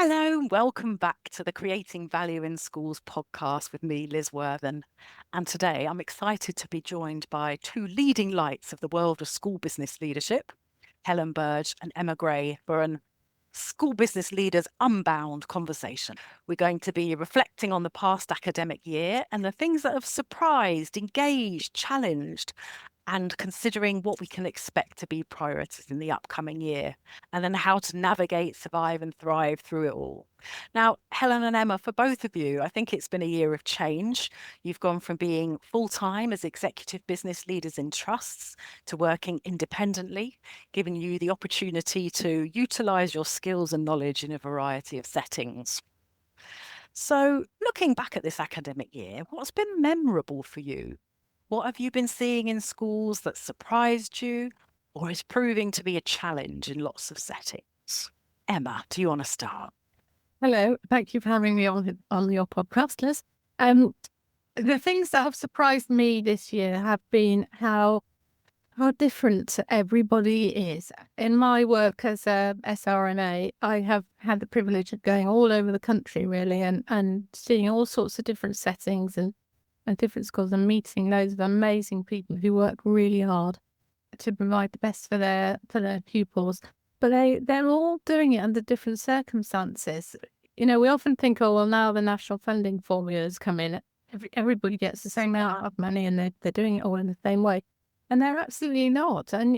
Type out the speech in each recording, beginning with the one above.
Hello, and welcome back to the Creating Value in Schools podcast with me, Liz Worthen. And today I'm excited to be joined by two leading lights of the world of school business leadership, Helen Burge and Emma Gray, for an School Business Leaders Unbound conversation. We're going to be reflecting on the past academic year and the things that have surprised, engaged, challenged, and considering what we can expect to be priorities in the upcoming year, and then how to navigate, survive, and thrive through it all. Now, Helen and Emma, for both of you, I think it's been a year of change. You've gone from being full-time as executive business leaders in trusts to working independently, giving you the opportunity to utilize your skills and knowledge in a variety of settings. So, looking back at this academic year, what's been memorable for you? What have you been seeing in schools that surprised you or is proving to be a challenge in lots of settings? Emma, do you want to start? Hello, thank you for having me on your podcast, Liz. The things that have surprised me this year have been how different everybody is. In my work as a SRMA, I have had the privilege of going all over the country, really, and seeing all sorts of different settings and different schools and meeting loads of amazing people who work really hard to provide the best for their pupils. But they're all doing it under different circumstances. You know, we often think, oh, well, now the national funding formulas come in, everybody gets the same amount of money and they're doing it all in the same way. And they're absolutely not. And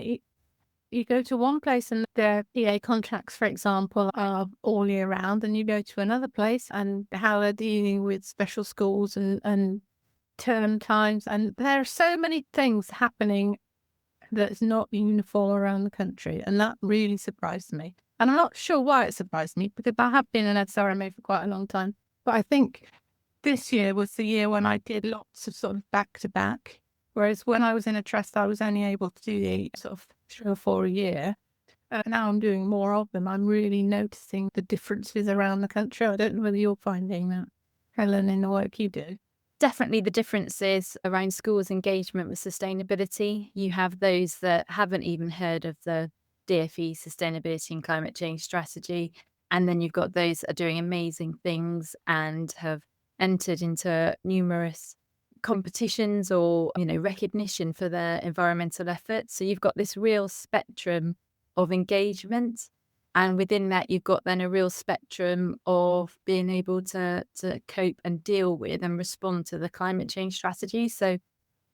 you go to one place and their PA contracts, for example, are all year round, and you go to another place and how they're dealing with special schools and term times. And there are so many things happening that's not uniform around the country. And that really surprised me. And I'm not sure why it surprised me, because I have been an SRMA for quite a long time. But I think this year was the year when I did lots of sort of back to back. Whereas when I was in a trust, I was only able to do the sort of 3 or 4 a year. Now I'm doing more of them. I'm really noticing the differences around the country. I don't know whether you're finding that, Helen, in the work you do. Definitely the differences around schools' engagement with sustainability. You have those that haven't even heard of the DfE Sustainability and Climate Change Strategy. And then you've got those that are doing amazing things and have entered into numerous competitions or, recognition for their environmental efforts. So you've got this real spectrum of engagement. And within that, you've got then a real spectrum of being able to cope and deal with and respond to the climate change strategy. So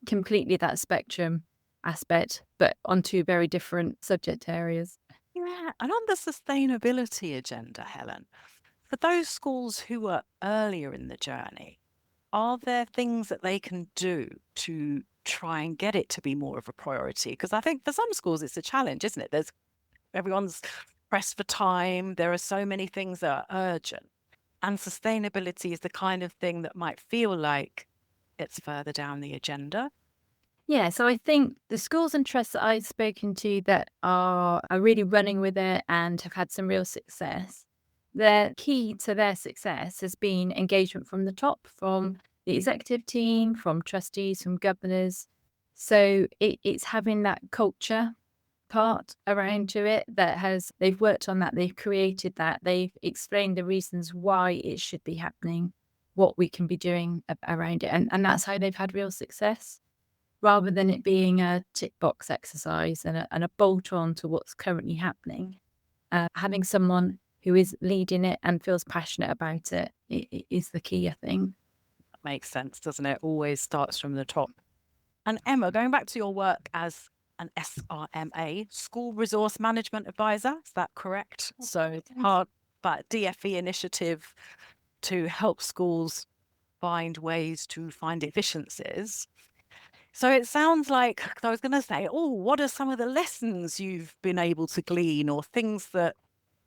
completely that spectrum aspect, but on two very different subject areas. Yeah, and on the sustainability agenda, Helen, for those schools who are earlier in the journey, are there things that they can do to try and get it to be more of a priority? Because I think for some schools it's a challenge, isn't it? Everyone's pressed for time. There are so many things that are urgent. And sustainability is the kind of thing that might feel like it's further down the agenda. Yeah, so I think the schools and trusts that I've spoken to that are really running with it and have had some real success, the key to their success has been engagement from the top, from the executive team, from trustees, from governors. So it's having that culture part around to it they've worked on that, they've created that, they've explained the reasons why it should be happening, what we can be doing around it. And that's how they've had real success, rather than it being a tick box exercise and a bolt on to what's currently happening. Having someone who is leading it and feels passionate about it is the key, I think. That makes sense, doesn't it? Always starts from the top. And Emma, going back to your work as an SRMA, School Resource Management Advisor, is that correct? So part but DfE initiative to help schools find ways to find efficiencies. So it sounds like, I was going to say, what are some of the lessons you've been able to glean or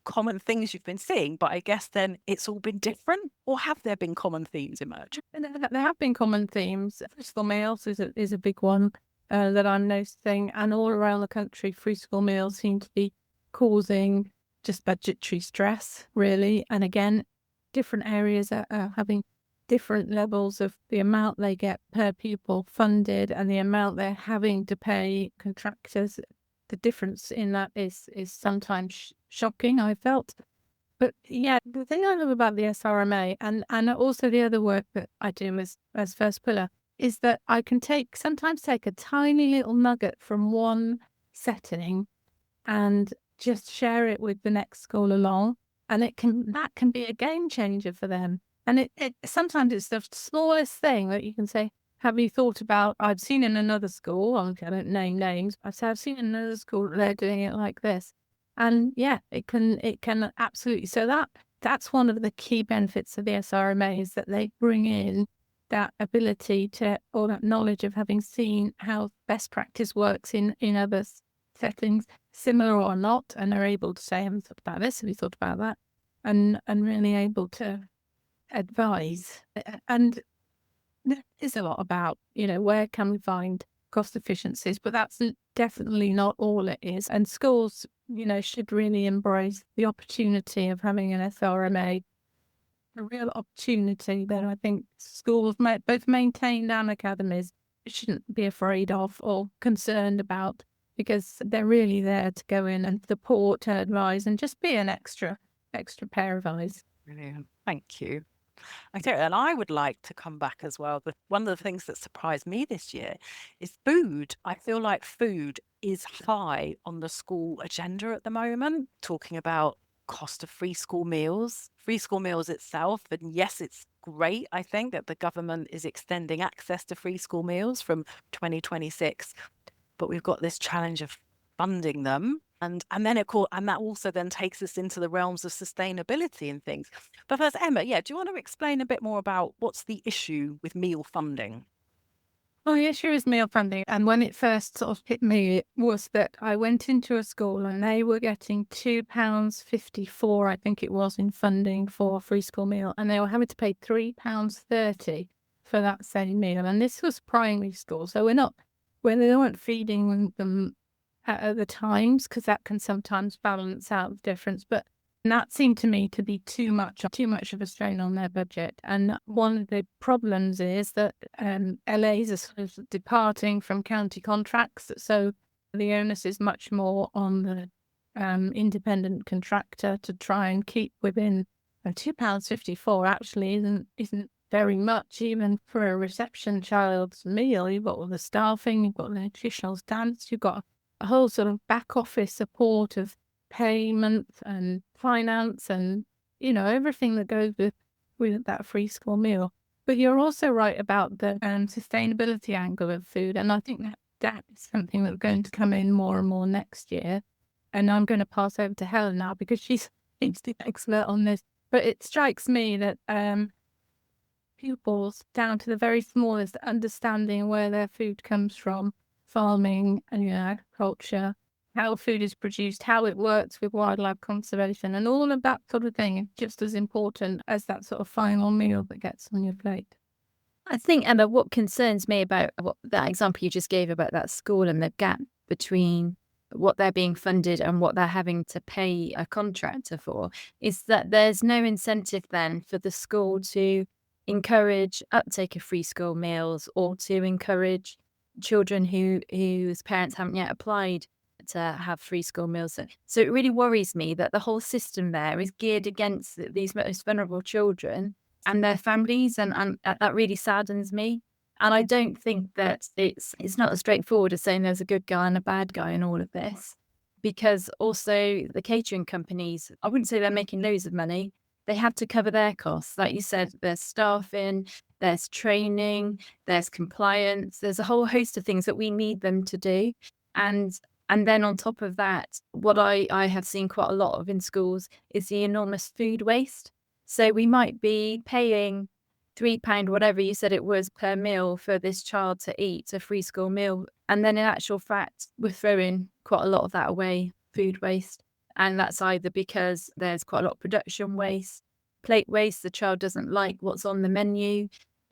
common things you've been seeing? But I guess then it's all been different, or have there been common themes emerge? There have been common themes. Free school meals is a big one that I'm noticing. And all around the country, free school meals seem to be causing just budgetary stress, really. And again, different areas are having different levels of the amount they get per pupil funded and the amount they're having to pay contractors. The difference in that is sometimes shocking, I felt. But yeah, the thing I love about the SRMA and also the other work that I do as first pillar is that I can sometimes take a tiny little nugget from one setting and just share it with the next school along. And that can be a game changer for them. And it sometimes it's the smallest thing that you can say, have you thought about, I've seen in another school, I don't name names, I've seen in another school they're doing it like this. And yeah, it can absolutely. So that's one of the key benefits of the SRMA is that they bring in that ability or that knowledge of having seen how best practice works in other settings, similar or not, and they're able to say, have you thought about this? Have you thought about that? And really able to advise. And there is a lot about, where can we find cost efficiencies, but that's definitely not all it is. And schools, should really embrace the opportunity of having an SRMA, a real opportunity that I think schools, both maintained and academies, shouldn't be afraid of or concerned about, because they're really there to go in and support and advise and just be an extra pair of eyes. Brilliant. Thank you. Okay, and I would like to come back as well. But one of the things that surprised me this year is food. I feel like food is high on the school agenda at the moment, talking about cost of free school meals itself. And yes, it's great, I think, that the government is extending access to free school meals from 2026. But we've got this challenge of funding them. And then of course, and that also then takes us into the realms of sustainability and things. But first, Emma, do you want to explain a bit more about what's the issue with meal funding? Well, the issue is meal funding. And when it first sort of hit me, it was that I went into a school and they were getting £2.54, I think it was, in funding for a free school meal. And they were having to pay £3.30 for that same meal. And this was primary school. So they weren't feeding them at other times, because that can sometimes balance out the difference. But that seemed to me to be too much of a strain on their budget. And one of the problems is that LAs are sort of departing from county contracts. So the onus is much more on the independent contractor to try and keep within £2.54 actually isn't very much, even for a reception child's meal. You've got all the staffing, you've got the nutritional standards, you've got a whole sort of back office support of payment and finance and, everything that goes with that free school meal. But you're also right about the sustainability angle of food. And I think that is something that's going to come in more and more next year. And I'm going to pass over to Helen now, because she's the expert on this. But it strikes me that pupils, down to the very smallest, understanding where their food comes from, farming and agriculture, how food is produced, how it works with wildlife conservation, and all of that sort of thing is just as important as that sort of final meal that gets on your plate. I think, Emma, what concerns me about that example you just gave about that school and the gap between what they're being funded and what they're having to pay a contractor for is that there's no incentive then for the school to encourage uptake of free school meals or to encourage children whose parents haven't yet applied to have free school meals. So it really worries me that the whole system there is geared against these most vulnerable children and their families, and that really saddens me. And I don't think that it's not as straightforward as saying there's a good guy and a bad guy in all of this, because also the catering companies, I wouldn't say they're making loads of money. They have to cover their costs. Like you said, there's staffing, there's training, there's compliance, there's a whole host of things that we need them to do. And then on top of that, what I have seen quite a lot of in schools is the enormous food waste. So we might be paying £3, whatever you said it was, per meal for this child to eat, a free school meal. And then in actual fact, we're throwing quite a lot of that away, food waste. And that's either because there's quite a lot of production waste, plate waste, the child doesn't like what's on the menu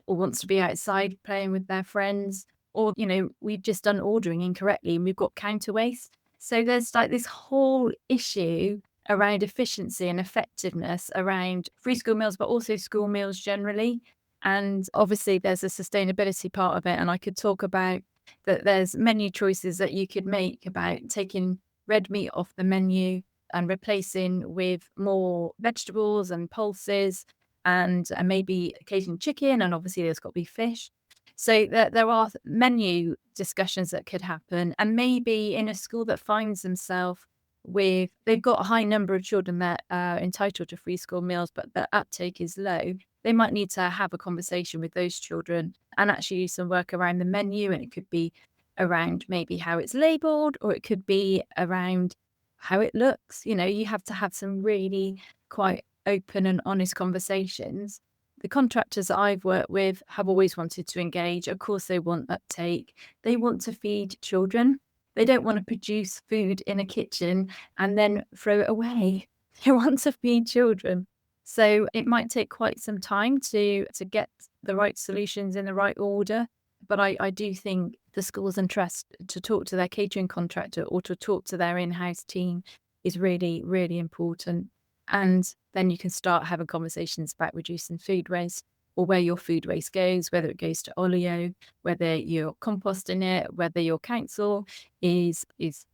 or wants to be outside playing with their friends, or, we've just done ordering incorrectly and we've got counter waste. So there's like this whole issue around efficiency and effectiveness around free school meals, but also school meals generally. And obviously there's a sustainability part of it. And I could talk about that there's menu choices that you could make about taking red meat off the menu, and replacing with more vegetables and pulses and maybe occasionally chicken, and obviously there's got to be fish. So there are menu discussions that could happen, and maybe in a school that finds themselves with, they've got a high number of children that are entitled to free school meals, but the uptake is low, they might need to have a conversation with those children and actually do some work around the menu. And it could be around maybe how it's labelled, or it could be around how it looks. You have to have some really quite open and honest conversations. The contractors that I've worked with have always wanted to engage. Of course, they want uptake. They want to feed children. They don't want to produce food in a kitchen and then throw it away. They want to feed children. So it might take quite some time to get the right solutions in the right order. But I do think the school's interest to talk to their catering contractor or to talk to their in-house team is really, really important. And then you can start having conversations about reducing food waste, or where your food waste goes, whether it goes to oleo, whether you're composting it, whether your council is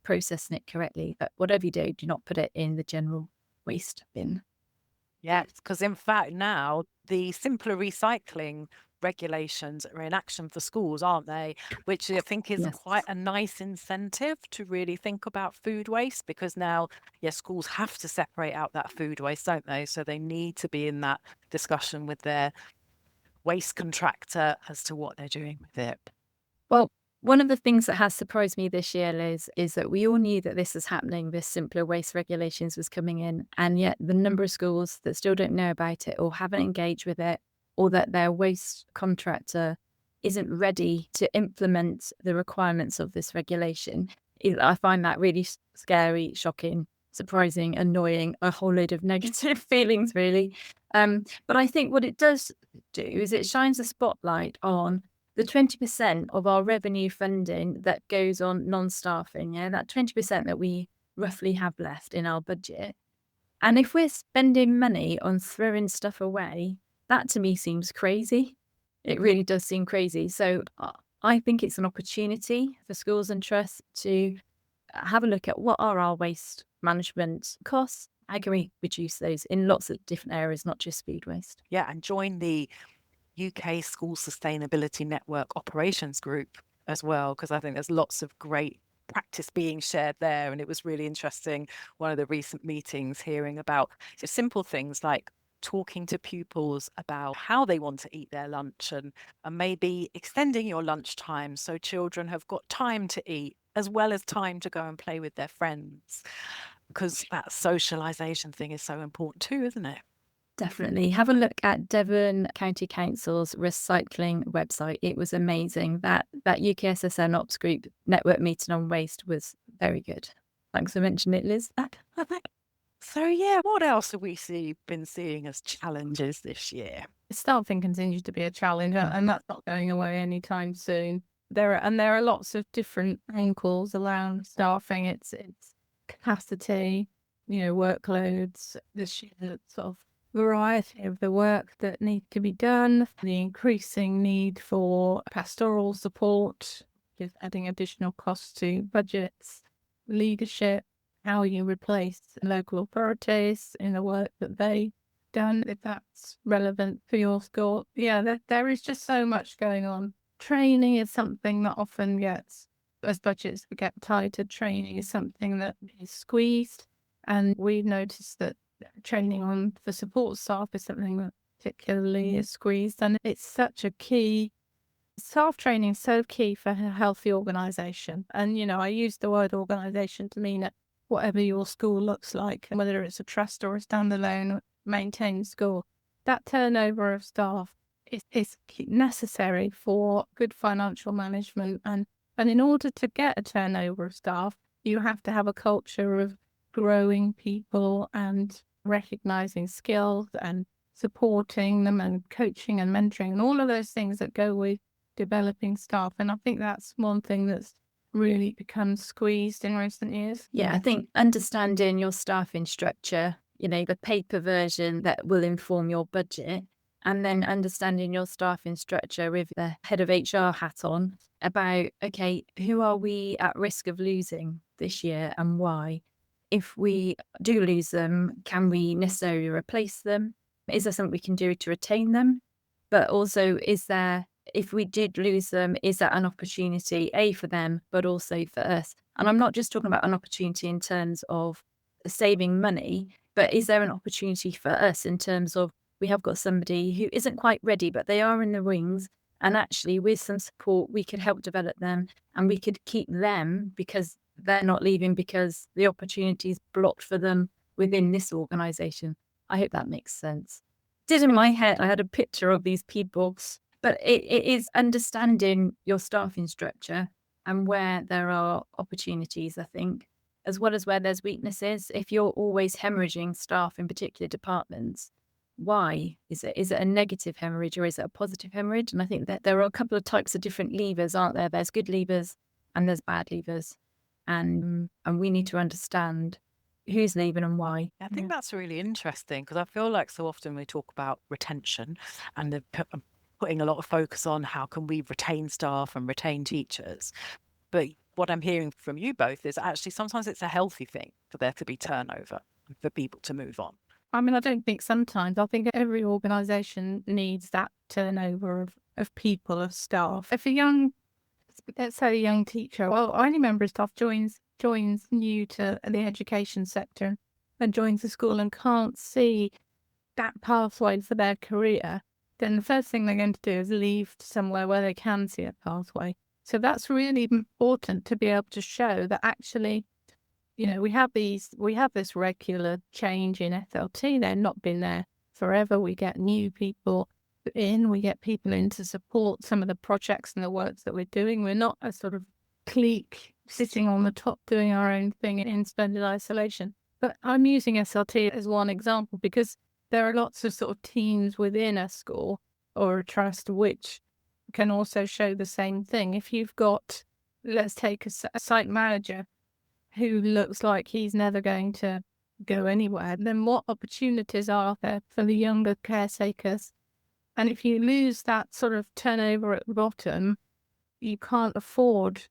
processing it correctly. But whatever you do not put it in the general waste bin. Yes, because in fact now the simpler recycling regulations are in action for schools, aren't they? Which I think is Yes. quite a nice incentive to really think about food waste, because now, yes, schools have to separate out that food waste, don't they? So they need to be in that discussion with their waste contractor as to what they're doing with it. Well, one of the things that has surprised me this year, Liz, is that we all knew that this was happening, this simpler waste regulations was coming in, and yet the number of schools that still don't know about it or haven't engaged with it, or that their waste contractor isn't ready to implement the requirements of this regulation. I find that really scary, shocking, surprising, annoying, a whole load of negative feelings, really. But I think what it does do is it shines a spotlight on the 20% of our revenue funding that goes on non-staffing, that 20% that we roughly have left in our budget. And if we're spending money on throwing stuff away, that to me seems crazy. It really does seem crazy. So I think it's an opportunity for schools and trusts to have a look at what are our waste management costs. How can we reduce those in lots of different areas, not just food waste? Yeah, and join the UK School Sustainability Network Operations Group as well, because I think there's lots of great practice being shared there. And it was really interesting, one of the recent meetings, hearing about just simple things like talking to pupils about how they want to eat their lunch, and maybe extending your lunch time so children have got time to eat as well as time to go and play with their friends, because that socialization thing is so important too, isn't it? Definitely. Have a look at Devon County Council's recycling website. It was amazing. That UKSSN Ops Group network meeting on waste was very good. Thanks for mentioning it, Liz. So yeah, what else have we been seeing as challenges this year? Staffing continues to be a challenge, and that's not going away anytime soon. There are lots of different angles around staffing. It's capacity, workloads, the sheer sort of variety of the work that needs to be done, the increasing need for pastoral support, just adding additional costs to budgets, leadership, how you replace local authorities in the work that they've done, if that's relevant for your school. Yeah, there is just so much going on. Training is something that often gets, as budgets get tighter, training is something that is squeezed. And we've noticed that training on the support staff is something that particularly is squeezed. And it's such a key, staff training is so key for a healthy organisation. And, I use the word organisation to mean it, whatever your school looks like, whether it's a trust or a standalone maintained school. That turnover of staff is necessary for good financial management. And in order to get a turnover of staff, you have to have a culture of growing people and recognising skills and supporting them and coaching and mentoring and all of those things that go with developing staff. And I think that's one thing that's really become squeezed in recent years. Yeah, I think understanding your staffing structure, the paper version that will inform your budget, and then understanding your staffing structure with the head of HR hat on about, okay, who are we at risk of losing this year and why? if we do lose them, can we necessarily replace them? Is there something we can do to retain them? But also, if we did lose them, is that an opportunity, A, for them, but also for us? And I'm not just talking about an opportunity in terms of saving money, but is there an opportunity for us in terms of we have got somebody who isn't quite ready, but they are in the wings, and actually with some support, we could help develop them and we could keep them because they're not leaving because the opportunity is blocked for them within this organisation. I hope that makes sense. In my head, I had a picture of these people, but it is understanding your staffing structure and where there are opportunities, I think, as well as where there's weaknesses. If you're always hemorrhaging staff in particular departments, why? Is it a negative hemorrhage or is it a positive hemorrhage? And I think that there are a couple of types of different levers, aren't there? There's good levers and there's bad levers. And we need to understand who's leaving and why. I think that's really interesting because I feel like so often we talk about retention and putting a lot of focus on how can we retain staff and retain teachers. But what I'm hearing from you both is actually sometimes it's a healthy thing for there to be turnover and for people to move on. I mean, I don't think sometimes. I think every organisation needs that turnover of people, of staff. If let's say a young teacher, well, any member of staff joins new to the education sector and joins the school and can't see that pathway for their career, then the first thing they're going to do is leave somewhere where they can see a pathway. So that's really important to be able to show that actually, we have this regular change in FLT. They've not been there forever. We get new people we get people in to support some of the projects and the works that we're doing. We're not a sort of clique sitting on the top doing our own thing in splendid isolation. But I'm using SLT as one example because there are lots of sort of teams within a school or a trust which can also show the same thing. If you've got, let's take a site manager who looks like he's never going to go anywhere, then what opportunities are there for the younger caretakers? And if you lose that sort of turnover at the bottom, you can't afford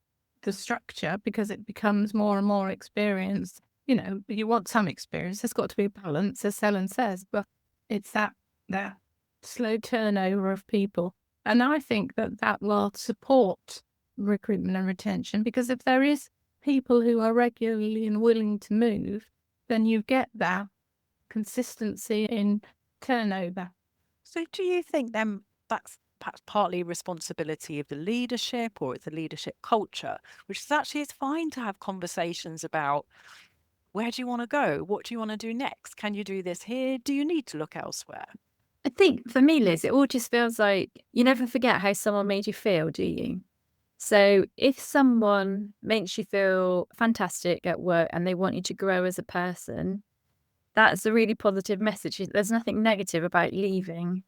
the structure because it becomes more and more experienced. You want some experience. There's got to be a balance, as Helen says, but it's that slow turnover of people. And I think that will support recruitment and retention, because if there is people who are regularly and willing to move, then you get that consistency in turnover. So do you think then that's perhaps partly responsibility of the leadership, or it's a leadership culture, which is actually it's fine to have conversations about where do you want to go? What do you want to do next? Can you do this here? Do you need to look elsewhere? I think for me, Liz, it all just feels like you never forget how someone made you feel, do you? So if someone makes you feel fantastic at work and they want you to grow as a person, that's a really positive message. There's nothing negative about leaving.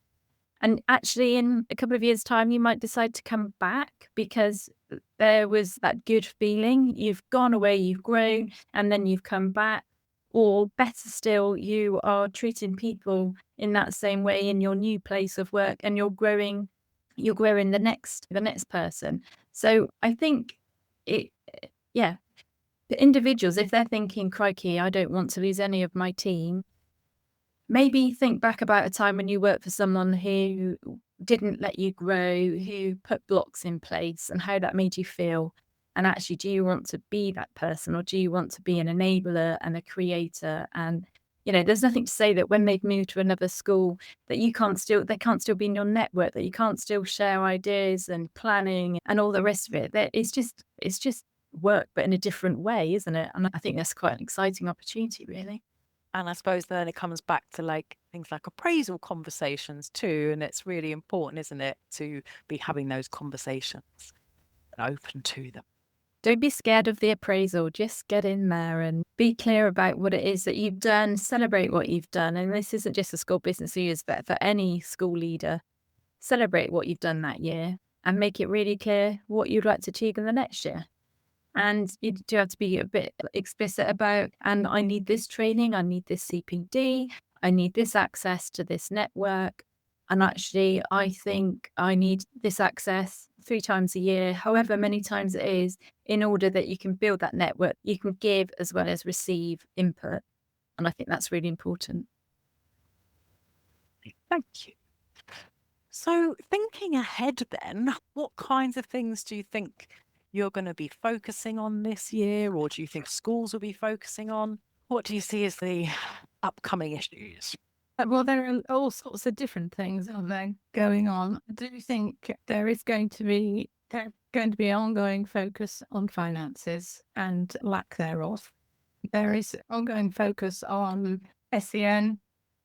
And actually, in a couple of years' time, you might decide to come back because there was that good feeling. You've gone away, you've grown, and then you've come back. Or better still, you are treating people in that same way in your new place of work, and you're growing the next person. So I think the individuals, if they're thinking, crikey, I don't want to lose any of my team, maybe think back about a time when you worked for someone who didn't let you grow, who put blocks in place, and how that made you feel. And actually, do you want to be that person, or do you want to be an enabler and a creator? And, there's nothing to say that when they've moved to another school that they can't still be in your network, that you can't still share ideas and planning and all the rest of it. It's just work, but in a different way, isn't it? And I think that's quite an exciting opportunity, really. And I suppose then it comes back to things like appraisal conversations too. And it's really important, isn't it, to be having those conversations and open to them. Don't be scared of the appraisal. Just get in there and be clear about what it is that you've done. Celebrate what you've done. And this isn't just a school business leaders, but for any school leader, celebrate what you've done that year and make it really clear what you'd like to achieve in the next year. And you do have to be a bit explicit about, and I need this training, I need this CPD, I need this access to this network. And actually, I think I need this access 3 times a year, however many times it is, in order that you can build that network. You can give as well as receive input. And I think that's really important. Thank you. So thinking ahead then, what kinds of things do you think you're going to be focusing on this year, or do you think schools will be focusing on? What do you see as the upcoming issues? Well, there are all sorts of different things, aren't there, going on. I do think there is going to be ongoing focus on finances and lack thereof. There is ongoing focus on SEN,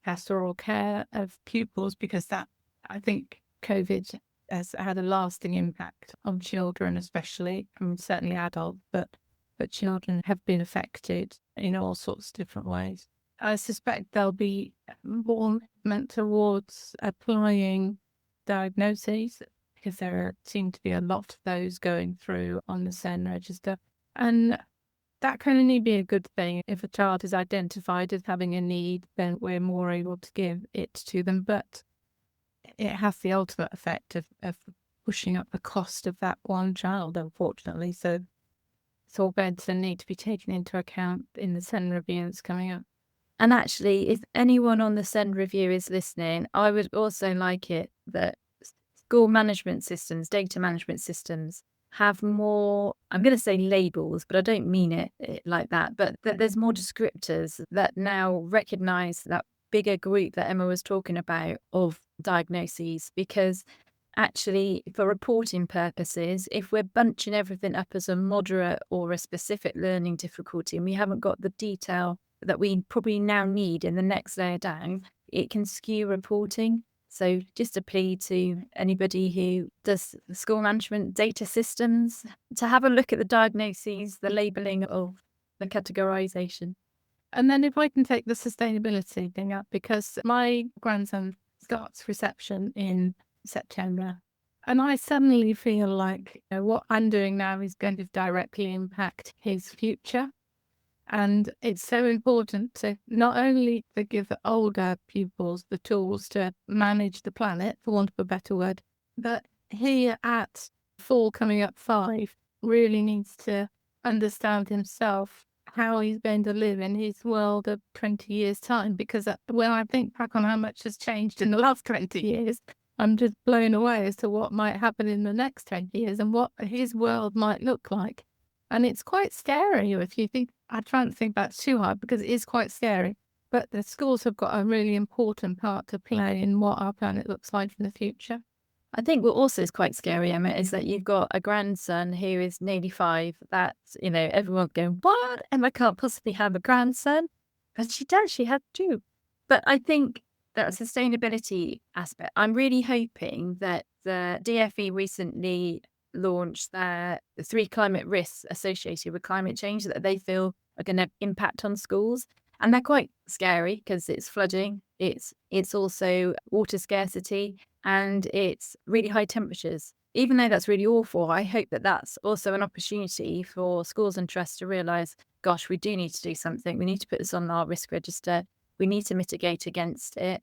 pastoral care of pupils, because that, I think COVID has had a lasting impact on children, especially, and certainly adults, but children have been affected in all sorts of different ways. I suspect there'll be more movement towards applying diagnoses, because there seem to be a lot of those going through on the SEN register. And that can only be a good thing. If a child is identified as having a need, then we're more able to give it to them. But it has the ultimate effect of pushing up the cost of that one child, unfortunately. So it's all going to need to be taken into account in the SEN review that's coming up. And actually, if anyone on the SEN review is listening, I would also like it that school management systems, data management systems, have more, I'm going to say labels, but I don't mean it like that, but that there's more descriptors that now recognise that bigger group that Emma was talking about of diagnoses. Because actually, for reporting purposes, if we're bunching everything up as a moderate or a specific learning difficulty, and we haven't got the detail that we probably now need in the next layer down, it can skew reporting. So just a plea to anybody who does the school management data systems to have a look at the diagnoses, the labelling of the categorisation. And then if I can take the sustainability thing up, because my grandson starts reception in September, and I suddenly feel like what I'm doing now is going to directly impact his future. And it's so important to not only to give the older pupils the tools to manage the planet, for want of a better word, but he at 4 coming up 5 really needs to understand himself how he's going to live in his world of 20 years' time. Because when I think back on how much has changed in the last 20 years, I'm just blown away as to what might happen in the next 20 years and what his world might look like. And it's quite scary if you think. I try not to think about it too hard, because it is quite scary. But the schools have got a really important part to play in what our planet looks like in the future. I think what also is quite scary, Emma, is that you've got a grandson who is nearly 5. That's, everyone's going, what? Emma can't possibly have a grandson. But she does, she had 2. But I think that sustainability aspect, I'm really hoping that the DFE recently launched the 3 climate risks associated with climate change that they feel are going to impact on schools. And they're quite scary, because it's flooding, it's also water scarcity, and it's really high temperatures. Even though that's really awful, I hope that that's also an opportunity for schools and trusts to realise, gosh, we do need to do something. We need to put this on our risk register. We need to mitigate against it.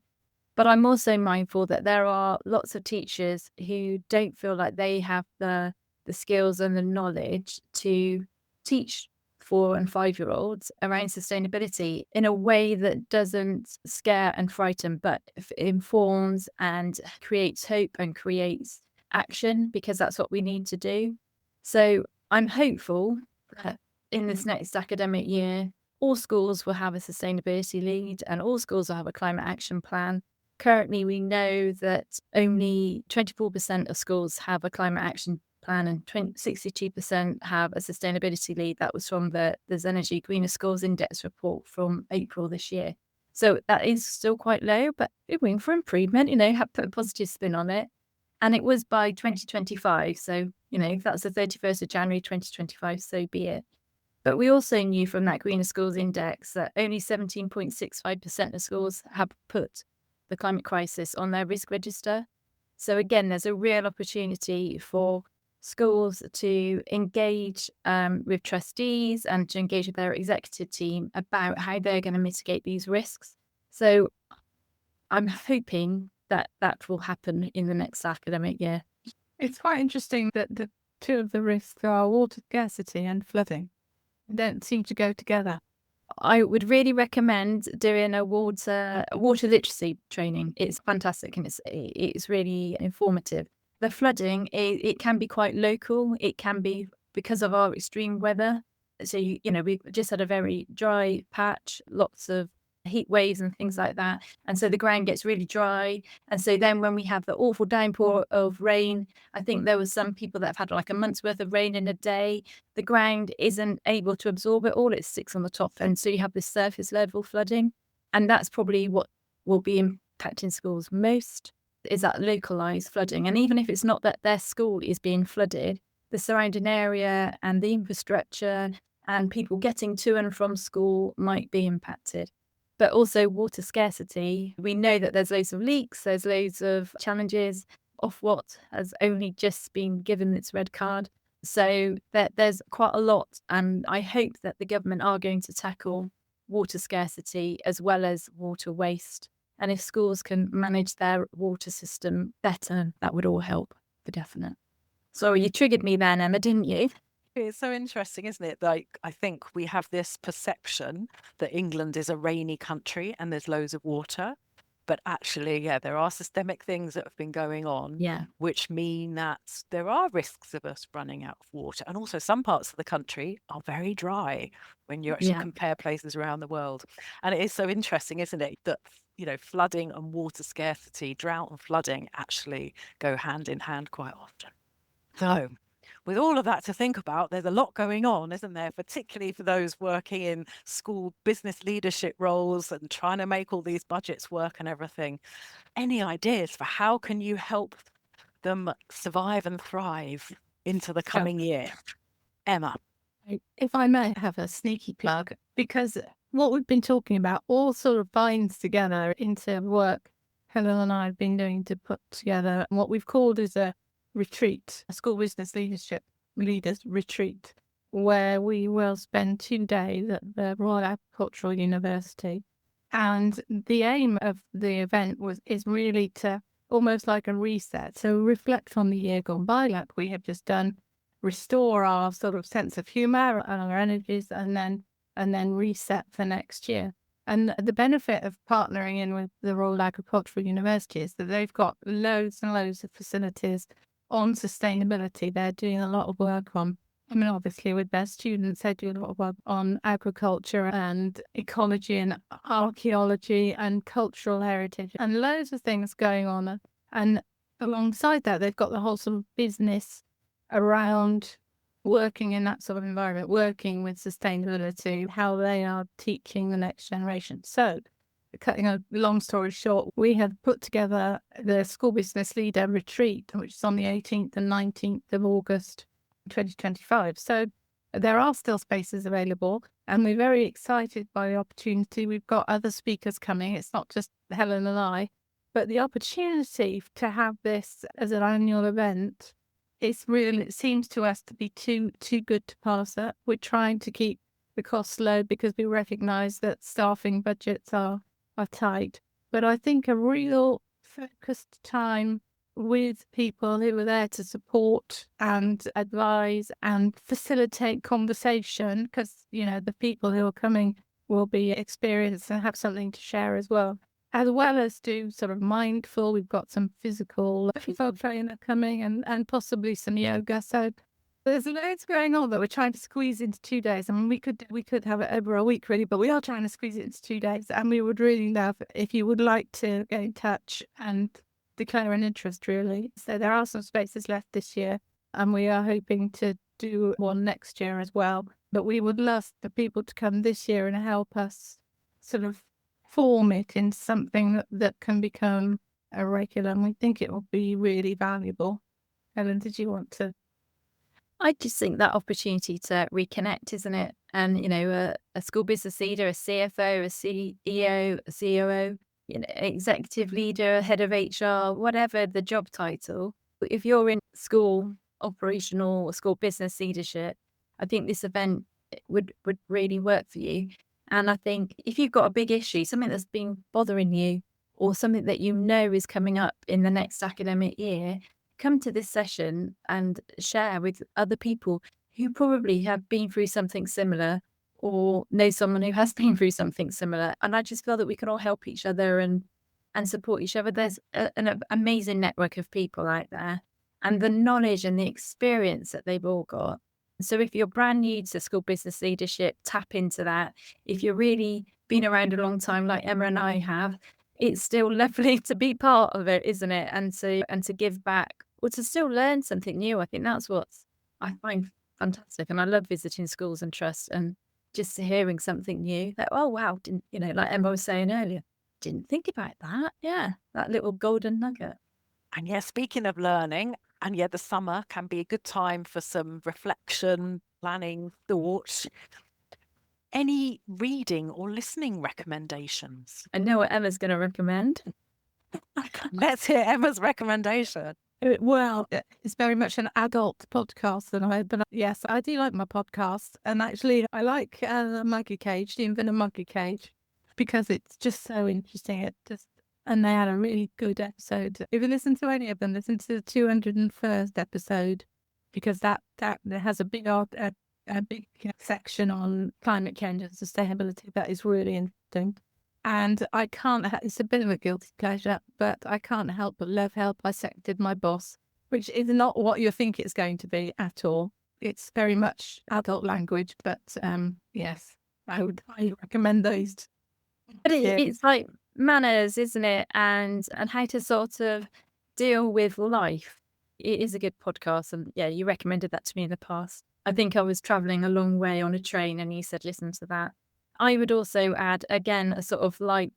But I'm also mindful that there are lots of teachers who don't feel like they have the skills and the knowledge to teach 4 and 5-year-olds around sustainability in a way that doesn't scare and frighten, but informs and creates hope and creates action, because that's what we need to do. So I'm hopeful that in this next academic year, all schools will have a sustainability lead and all schools will have a climate action plan. Currently, we know that only 24% of schools have a climate action plan and 62% have a sustainability lead. That was from the Energy Greener Schools Index report from April this year. So that is still quite low, but we're room for improvement, have put a positive spin on it. And it was by 2025. So, if that's the 31st of January 2025, so be it. But we also knew from that Greener Schools Index that only 17.65% of schools have put the climate crisis on their risk register. So again, there's a real opportunity for schools to engage with trustees and to engage with their executive team about how they're going to mitigate these risks. So I'm hoping that will happen in the next academic year. It's quite interesting that the two of the risks are water scarcity and flooding. They don't seem to go together. I would really recommend doing a water literacy training. It's fantastic and it's really informative. The flooding, it can be quite local. It can be because of our extreme weather. So, we just had a very dry patch, lots of heat waves and things like that. And so the ground gets really dry. And so then when we have the awful downpour of rain, I think there was some people that have had like a month's worth of rain in a day. The ground isn't able to absorb it all. It sticks on the top. And so you have this surface level flooding. And that's probably what will be impacting schools most, is that localized flooding. And even if it's not that their school is being flooded, the surrounding area and the infrastructure and people getting to and from school might be impacted. But also water scarcity. We know that there's loads of leaks, there's loads of challenges. Ofwat has only just been given its red card. So there's quite a lot. And I hope that the government are going to tackle water scarcity as well as water waste. And if schools can manage their water system better, that would all help for definite. Sorry, you triggered me then, Emma, didn't you? It's so interesting, isn't it? Like, I think we have this perception that England is a rainy country and there's loads of water. But actually, yeah, there are systemic things that have been going on, which mean that there are risks of us running out of water. And also some parts of the country are very dry when you actually compare places around the world. And it is so interesting, isn't it, that, flooding and water scarcity, drought and flooding actually go hand in hand quite often. So with all of that to think about, there's a lot going on, isn't there? Particularly for those working in school business leadership roles and trying to make all these budgets work and everything. Any ideas for how can you help them survive and thrive into the coming year? Emma. If I may have a sneaky plug, because what we've been talking about all sort of binds together into work Helen and I have been doing to put together what we've called as a retreat, a school business leadership leaders retreat, where we will spend 2 days at the Royal Agricultural University. And the aim of the event is really to almost like a reset. So reflect on the year gone by, like we have just done, restore our sort of sense of humour and our energies, and then reset for next year. And the benefit of partnering in with the Royal Agricultural University is that they've got loads and loads of facilities on sustainability. They're doing a lot of work on, obviously with their students, they do a lot of work on agriculture and ecology and archaeology and cultural heritage and loads of things going on. And alongside that, they've got the whole sort of business around working in that sort of environment, working with sustainability, how they are teaching the next generation. So, cutting a long story short, we have put together the School Business Leader Retreat, which is on the 18th and 19th of August 2025. So there are still spaces available, and we're very excited by the opportunity. We've got other speakers coming. It's not just Helen and I, but the opportunity to have this as an annual event, it seems to us to be too good to pass up. We're trying to keep the costs low because we recognise that staffing budgets are tight. But I think a real focused time with people who are there to support and advise and facilitate conversation, because, the people who are coming will be experienced and have something to share as well as do sort of mindful. We've got some physical trainer coming and possibly some yoga. So there's loads going on that we're trying to squeeze into 2 days. I mean, we could have it over a week really, but we are trying to squeeze it into 2 days. And we would really love if you would like to get in touch and declare an interest, really. So there are some spaces left this year, and we are hoping to do one next year as well. But we would love for people to come this year and help us sort of form it into something that can become a regular. And we think it will be really valuable. Helen, did you want to? I just think that opportunity to reconnect, isn't it? And, a school business leader, a CFO, a CEO, a COO, executive leader, head of HR, whatever the job title. If you're in school operational or school business leadership, I think this event would really work for you. And I think if you've got a big issue, something that's been bothering you or something that is coming up in the next academic year, come to this session and share with other people who probably have been through something similar or know someone who has been through something similar. And I just feel that we can all help each other and support each other. There's an amazing network of people out there, and the knowledge and the experience that they've all got. So if you're brand new to school business leadership, tap into that. If you're really been around a long time, like Emma and I have, it's still lovely to be part of it, isn't it? And to give back or to still learn something new. I think that's what I find fantastic. And I love visiting schools and trusts and just hearing something new. Like, oh wow, didn't like Emma was saying earlier, didn't think about that. Yeah, that little golden nugget. And yeah, speaking of learning, and yeah, the summer can be a good time for some reflection, planning, thoughts. Any reading or listening recommendations? I know what Emma's going to recommend. Let's hear Emma's recommendation. Well, it's very much an adult podcast but yes, I do like my podcast. And actually, I like Maggie Cage, the Infinite Monkey Cage, because it's just so interesting. And they had a really good episode. If you listen to any of them, listen to the 201st episode, because that has a big section on climate change and sustainability that is really interesting. And I can't, it's a bit of a guilty pleasure, but I can't help but love How I Dissected My Boss, which is not what you think it's going to be at all. It's very much adult language, but yes, I recommend those. But it's like manners, isn't it? And how to sort of deal with life. It is a good podcast. And yeah, you recommended that to me in the past. I think I was traveling a long way on a train and you said, listen to that. I would also add, again, a sort of light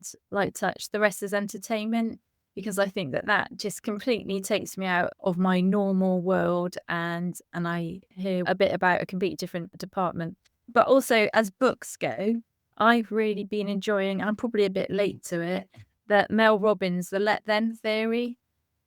touch. The rest is entertainment, because I think that just completely takes me out of my normal world and I hear a bit about a completely different department. But also, as books go, I've really been enjoying, I'm probably a bit late to it, that Mel Robbins, the Let Them Theory.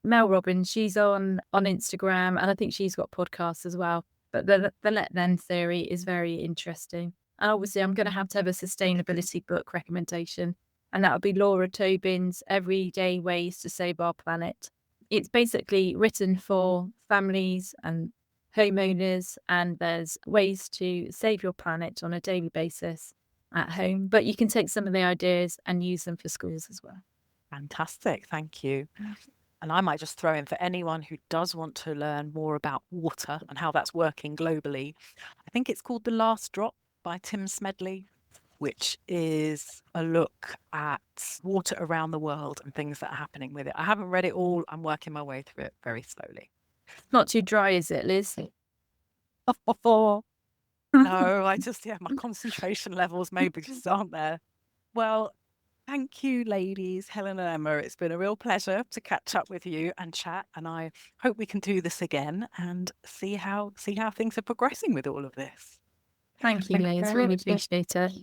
Mel Robbins, she's on Instagram, and I think she's got podcasts as well. But the Let Them Theory is very interesting. And obviously, I'm going to have a sustainability book recommendation, and that would be Laura Tobin's Everyday Ways to Save Our Planet. It's basically written for families and homeowners, and there's ways to save your planet on a daily basis at home. But you can take some of the ideas and use them for schools as well. Fantastic. Thank you. And I might just throw in, for anyone who does want to learn more about water and how that's working globally, I think it's called The Last Drop by Tim Smedley, which is a look at water around the world and things that are happening with it. I haven't read it all. I'm working my way through it very slowly. Not too dry, is it, Liz? No, my concentration levels maybe just aren't there. Well, thank you, ladies, Helen and Emma. It's been a real pleasure to catch up with you and chat. And I hope we can do this again and see how things are progressing with all of this. Thank you, Liz. Really appreciate it.